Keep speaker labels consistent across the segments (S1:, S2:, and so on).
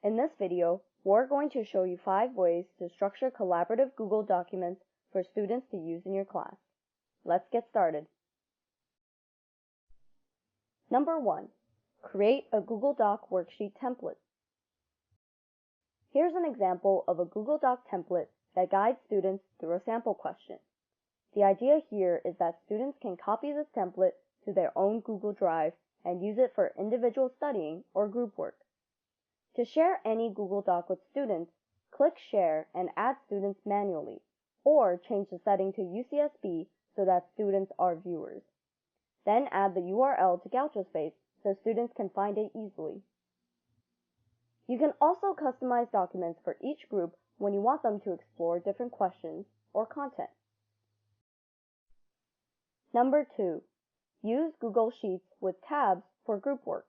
S1: In this video, we're going to show you 5 ways to structure collaborative Google documents for students to use in your class. Let's get started. Number 1. Create a Google Doc worksheet template. Here's an example of a Google Doc template that guides students through a sample question. The idea here is that students can copy this template to their own Google Drive and use it for individual studying or group work. To share any Google Doc with students, click Share and add students manually, or change the setting to UCSB so that students are viewers. Then add the URL to GaudioSpace so students can find it easily. You can also customize documents for each group when you want them to explore different questions or content. Number 2. Use Google Sheets with tabs for group work.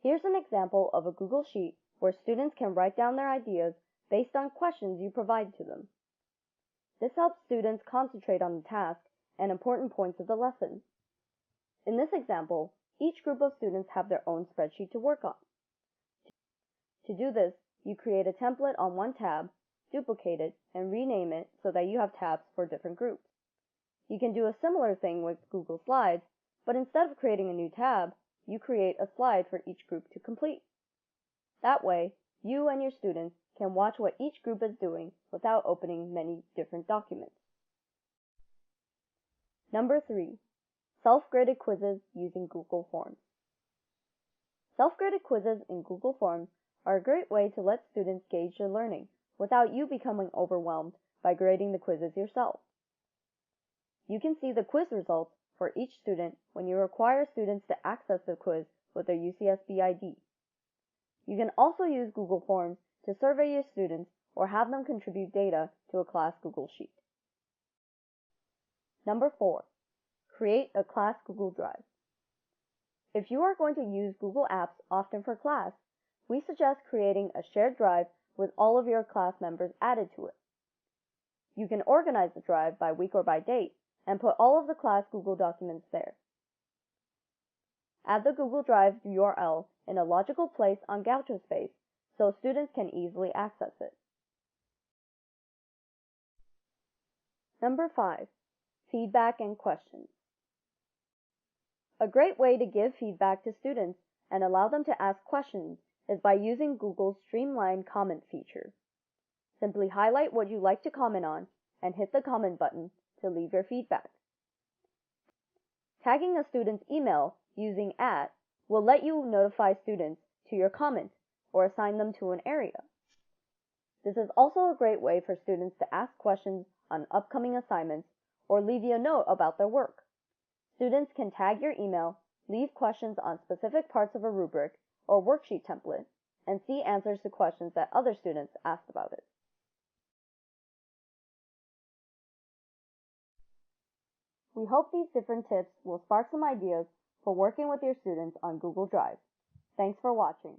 S1: Here's an example of a Google Sheet where students can write down their ideas based on questions you provide to them. This helps students concentrate on the task and important points of the lesson. In this example, each group of students have their own spreadsheet to work on. To do this, you create a template on one tab, duplicate it, and rename it so that you have tabs for different groups. You can do a similar thing with Google Slides, but instead of creating a new tab, you create a slide for each group to complete. That way, you and your students can watch what each group is doing without opening many different documents. Number 3. Self-graded quizzes using Google Forms. Self-graded quizzes in Google Forms are a great way to let students gauge their learning without you becoming overwhelmed by grading the quizzes yourself. You can see the quiz results for each student when you require students to access the quiz with their UCSB ID. You can also use Google Forms to survey your students or have them contribute data to a class Google Sheet. Number 4. Create a class Google Drive. If you are going to use Google Apps often for class, we suggest creating a shared drive with all of your class members added to it. You can organize the drive by week or by date and put all of the class Google documents there. Add the Google Drive URL in a logical place on GaudioSpace so students can easily access it. Number 5. Feedback and questions. A great way to give feedback to students and allow them to ask questions is by using Google's streamlined comment feature. Simply highlight what you'd like to comment on and hit the comment button to leave your feedback. Tagging a student's email using @ will let you notify students to your comment or assign them to an area. This is also a great way for students to ask questions on upcoming assignments or leave you a note about their work. Students can tag your email, leave questions on specific parts of a rubric or worksheet template, and see answers to questions that other students asked about it. We hope these different tips will spark some ideas for working with your students on Google Drive. Thanks for watching.